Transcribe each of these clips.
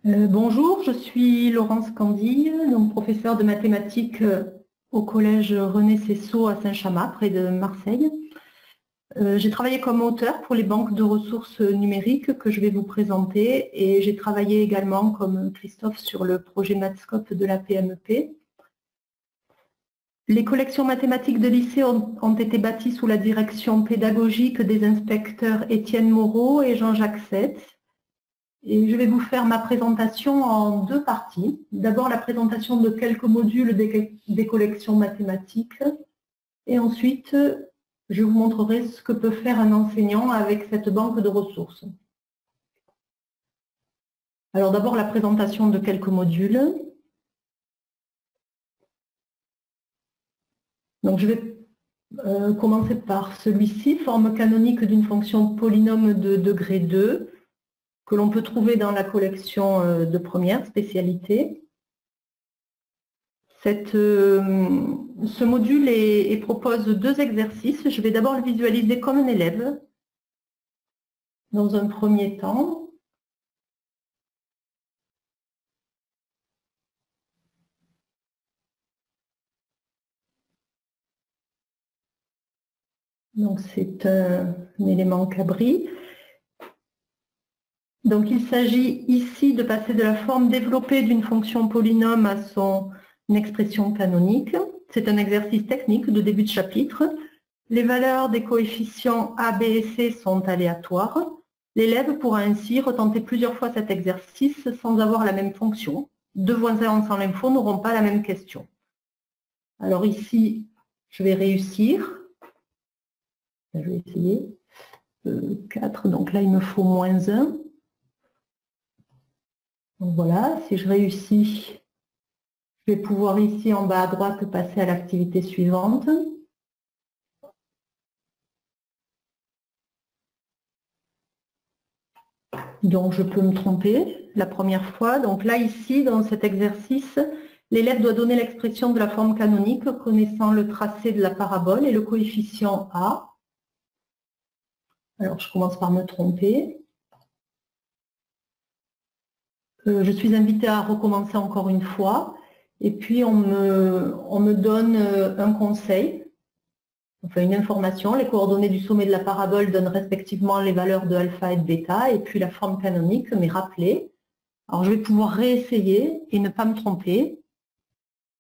Bonjour, je suis Laurence Candille, donc professeure de mathématiques au collège René Cesseau à Saint-Chamas, près de Marseille. J'ai travaillé comme auteur pour les banques de ressources numériques que je vais vous présenter et j'ai travaillé également comme Christophe sur le projet Mathscope de la PMEP. Les collections mathématiques de lycée ont été bâties sous la direction pédagogique des inspecteurs Étienne Moreau et Jean-Jacques Sett. Et je vais vous faire ma présentation en deux parties. D'abord la présentation de quelques modules des collections mathématiques et ensuite je vous montrerai ce que peut faire un enseignant avec cette banque de ressources. Alors d'abord la présentation de quelques modules. Donc je vais commencer par celui-ci, forme canonique d'une fonction polynôme de degré 2. Que l'on peut trouver dans la collection de première spécialité. Ce module propose deux exercices. Je vais d'abord le visualiser comme un élève, dans un premier temps. Donc c'est un élément cabri. Donc il s'agit ici de passer de la forme développée d'une fonction polynôme à son expression canonique. C'est un exercice technique de début de chapitre. Les valeurs des coefficients A, B et C sont aléatoires. L'élève pourra ainsi retenter plusieurs fois cet exercice sans avoir la même fonction. Deux voisins sans l'info n'auront pas la même question. Alors ici, je vais réussir. Je vais essayer. 4, donc là il me faut -1. Donc voilà, si je réussis, je vais pouvoir ici en bas à droite passer à l'activité suivante. Donc je peux me tromper la première fois. Donc là ici, dans cet exercice, l'élève doit donner l'expression de la forme canonique connaissant le tracé de la parabole et le coefficient A. Alors je commence par me tromper. Je suis invitée à recommencer encore une fois. Et puis on me donne un conseil, enfin une information. Les coordonnées du sommet de la parabole donnent respectivement les valeurs de alpha et de bêta, et puis la forme canonique m'est rappelée. Alors je vais pouvoir réessayer et ne pas me tromper.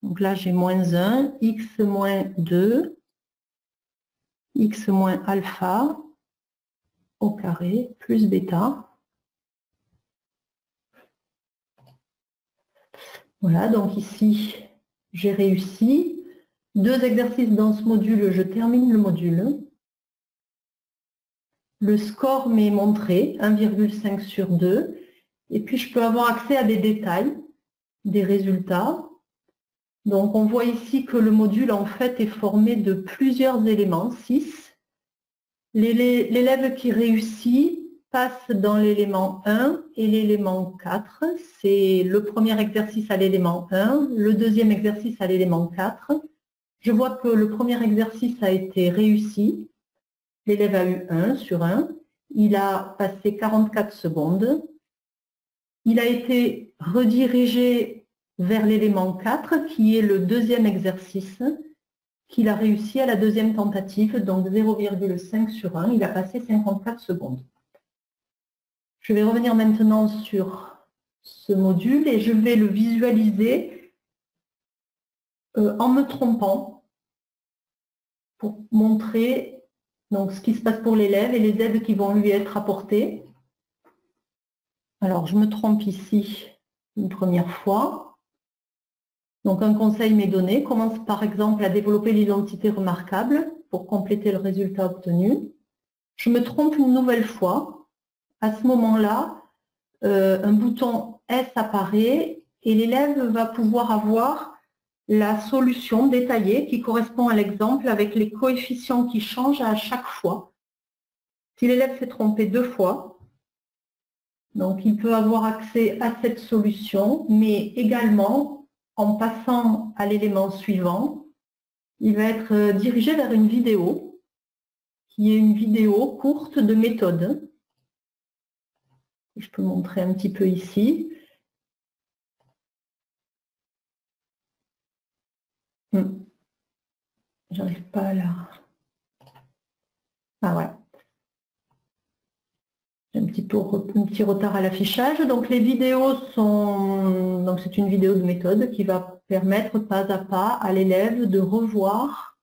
Donc là j'ai -1, x moins 2, x moins alpha au carré plus bêta. Voilà, donc ici j'ai réussi. Deux exercices dans ce module, je termine le module. Le score m'est montré, 1,5 sur 2. Et puis je peux avoir accès à des détails, des résultats. Donc on voit ici que le module en fait est formé de plusieurs éléments, 6. L'élève qui réussit passe dans l'élément 1 et l'élément 4. C'est le premier exercice à l'élément 1, le deuxième exercice à l'élément 4. Je vois que le premier exercice a été réussi. L'élève a eu 1 sur 1. Il a passé 44 secondes. Il a été redirigé vers l'élément 4, qui est le deuxième exercice, qu'il a réussi à la deuxième tentative, donc 0,5 sur 1. Il a passé 54 secondes. Je vais revenir maintenant sur ce module et je vais le visualiser en me trompant pour montrer donc, ce qui se passe pour l'élève et les aides qui vont lui être apportées. Alors, je me trompe ici une première fois. Donc, un conseil m'est donné. Commence par exemple à développer l'identité remarquable pour compléter le résultat obtenu. Je me trompe une nouvelle fois. À ce moment-là, un bouton S apparaît et l'élève va pouvoir avoir la solution détaillée qui correspond à l'exemple avec les coefficients qui changent à chaque fois. Si l'élève s'est trompé 2 fois, donc il peut avoir accès à cette solution, mais également, en passant à l'élément suivant, il va être dirigé vers une vidéo, qui est une vidéo courte de méthode. Je peux montrer un petit peu ici. J'arrive pas à la... Ah ouais. J'ai un petit retard à l'affichage. Donc les vidéos sont... Donc c'est une vidéo de méthode qui va permettre pas à pas à l'élève de revoir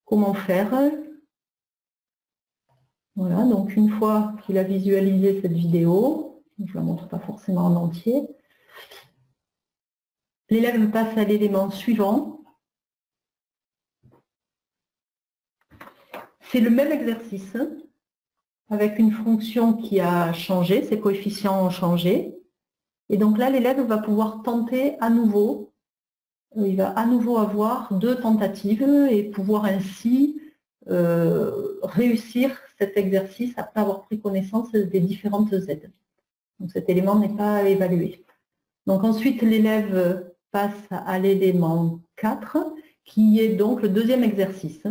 comment faire. Voilà, donc une fois qu'il a visualisé cette vidéo, je ne la montre pas forcément en entier, l'élève passe à l'élément suivant. C'est le même exercice, avec une fonction qui a changé, ses coefficients ont changé. Et donc là, l'élève va pouvoir tenter à nouveau. Il va à nouveau avoir 2 tentatives et pouvoir ainsi réussir cet exercice après avoir pris connaissance des différentes aides. Donc cet élément n'est pas évalué. Donc ensuite, l'élève passe à l'élément 4, qui est donc le deuxième exercice.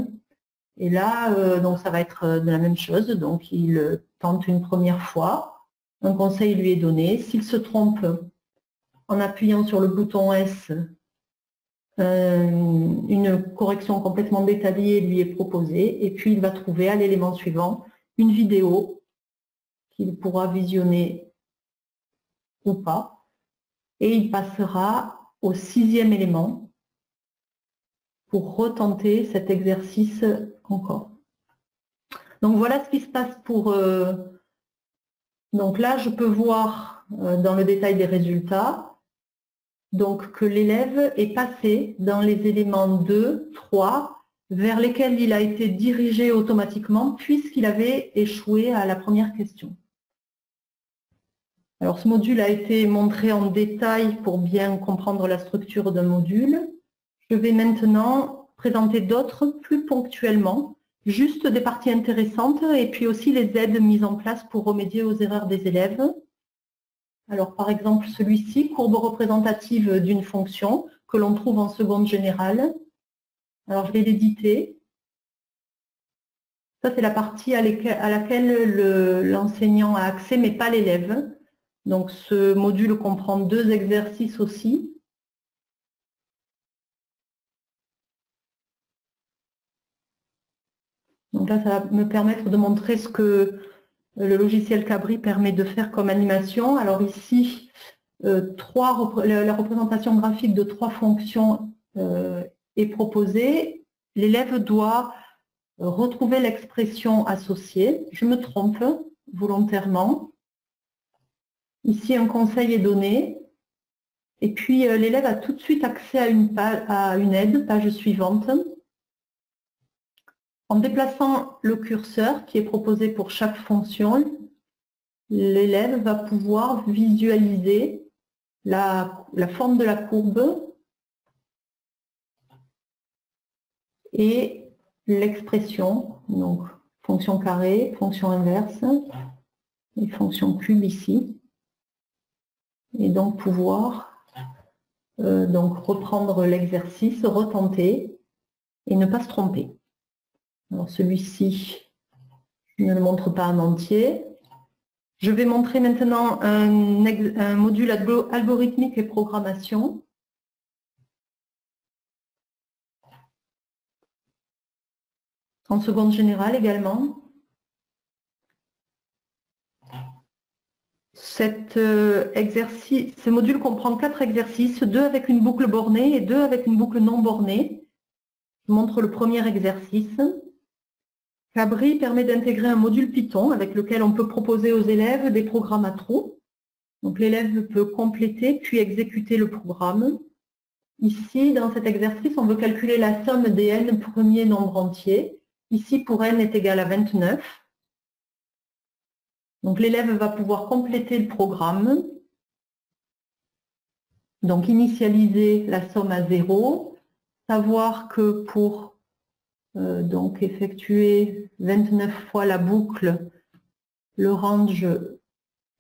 Et là, donc ça va être de la même chose. Donc il tente une première fois, un conseil lui est donné. S'il se trompe, en appuyant sur le bouton S, une correction complètement détaillée lui est proposée. Et puis il va trouver à l'élément suivant une vidéo qu'il pourra visionner ou pas. Et il passera au 6e élément pour retenter cet exercice encore. Donc voilà ce qui se passe pour... donc là, je peux voir dans le détail des résultats donc que l'élève est passé dans les éléments 2, 3, vers lesquels il a été dirigé automatiquement puisqu'il avait échoué à la première question. Alors ce module a été montré en détail pour bien comprendre la structure d'un module. Je vais maintenant présenter d'autres plus ponctuellement, juste des parties intéressantes et puis aussi les aides mises en place pour remédier aux erreurs des élèves. Alors par exemple celui-ci, courbe représentative d'une fonction que l'on trouve en seconde générale. Alors je vais l'éditer. Ça c'est la partie à laquelle l'enseignant a accès mais pas l'élève. Donc ce module comprend 2 exercices aussi. Donc là, ça va me permettre de montrer ce que le logiciel Cabri permet de faire comme animation. Alors ici, la représentation graphique de 3 fonctions est proposée. L'élève doit retrouver l'expression associée. Je me trompe volontairement. Ici, un conseil est donné. Et puis, l'élève a tout de suite accès à une aide, page suivante. En déplaçant le curseur qui est proposé pour chaque fonction, l'élève va pouvoir visualiser la forme de la courbe et l'expression, donc fonction carré, fonction inverse et fonction cube ici, et donc pouvoir donc reprendre l'exercice, retenter et ne pas se tromper. Alors celui-ci, je ne le montre pas en entier. Je vais montrer maintenant un module algorithmique et programmation. En seconde générale également. Ce module comprend 4 exercices, 2 avec une boucle bornée et 2 avec une boucle non bornée. Je montre le premier exercice. Cabri permet d'intégrer un module Python avec lequel on peut proposer aux élèves des programmes à trous. Donc l'élève peut compléter puis exécuter le programme. Ici, dans cet exercice, on veut calculer la somme des n premiers nombres entiers. Ici, pour n est égal à 29. Donc l'élève va pouvoir compléter le programme. Donc initialiser la somme à 0. Savoir que pour donc effectuer 29 fois la boucle, le range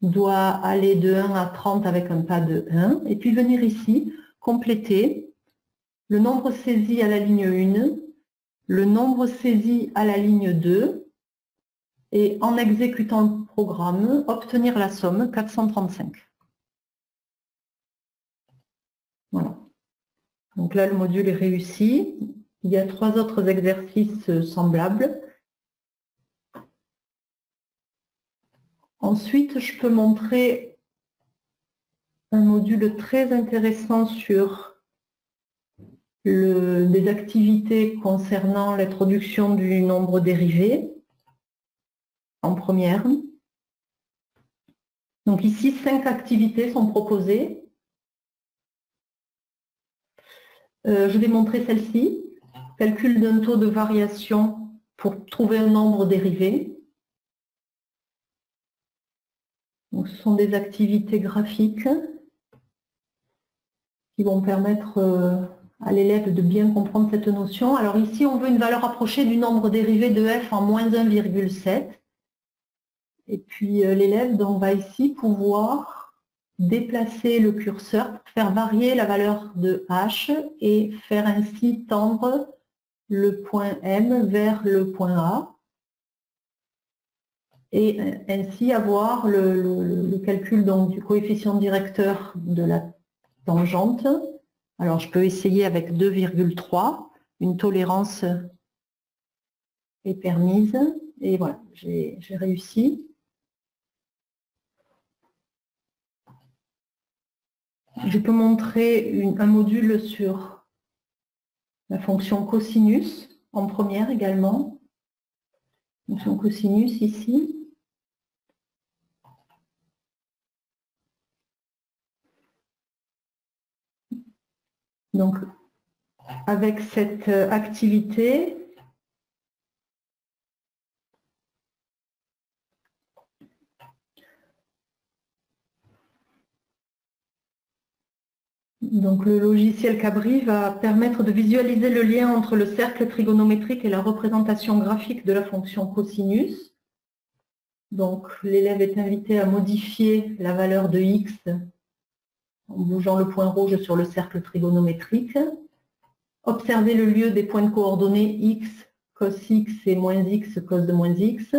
doit aller de 1 à 30 avec un pas de 1. Et puis venir ici, compléter le nombre saisi à la ligne 1, le nombre saisi à la ligne 2, et en exécutant le programme, obtenir la somme 435. Voilà. Donc là, le module est réussi. Il y a 3 autres exercices semblables. Ensuite, je peux montrer un module très intéressant sur des activités concernant l'introduction du nombre dérivé en première. Donc ici, 5 activités sont proposées. Je vais montrer celle-ci. Calcul d'un taux de variation pour trouver un nombre dérivé. Donc, ce sont des activités graphiques qui vont permettre à l'élève de bien comprendre cette notion. Alors ici, on veut une valeur approchée du nombre dérivé de f en moins 1,7. Et puis l'élève va ici pouvoir déplacer le curseur pour faire varier la valeur de h et faire ainsi tendre le point M vers le point A. Et ainsi avoir le calcul donc, du coefficient directeur de la tangente. Alors je peux essayer avec 2,3, une tolérance est permise, et voilà, j'ai réussi. Je peux montrer un module sur la fonction cosinus, en première également. Fonction cosinus ici. Donc, avec cette activité, donc le logiciel Cabri va permettre de visualiser le lien entre le cercle trigonométrique et la représentation graphique de la fonction cosinus. Donc, l'élève est invité à modifier la valeur de x en bougeant le point rouge sur le cercle trigonométrique. Observer le lieu des points de coordonnées x, cos x et moins x, cos de moins x.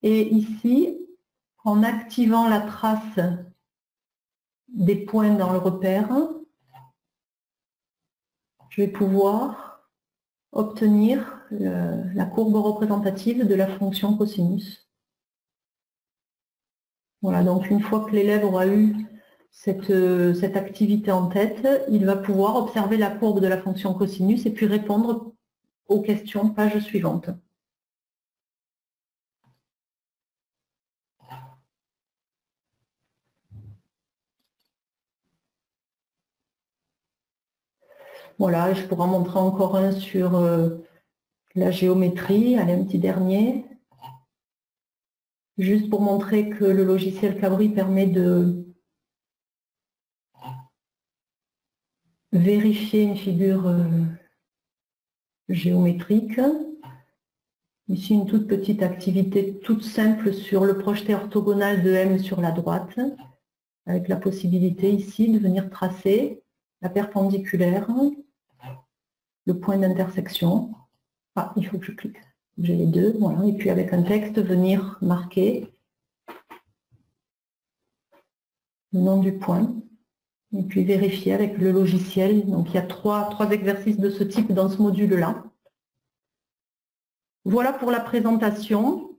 Et ici, en activant la trace des points dans le repère, je vais pouvoir obtenir la courbe représentative de la fonction cosinus. Voilà, donc une fois que l'élève aura eu cette activité en tête, il va pouvoir observer la courbe de la fonction cosinus et puis répondre aux questions, page suivante. Voilà, je pourrais en montrer encore un sur la géométrie, allez, un petit dernier. Juste pour montrer que le logiciel Cabri permet de vérifier une figure géométrique. Ici, une toute petite activité toute simple sur le projeté orthogonal de M sur la droite, avec la possibilité ici de venir tracer la perpendiculaire, le point d'intersection. Ah, il faut que je clique. J'ai les deux, voilà. Et puis avec un texte, venir marquer le nom du point. Et puis vérifier avec le logiciel. Donc il y a trois exercices de ce type dans ce module-là. Voilà pour la présentation.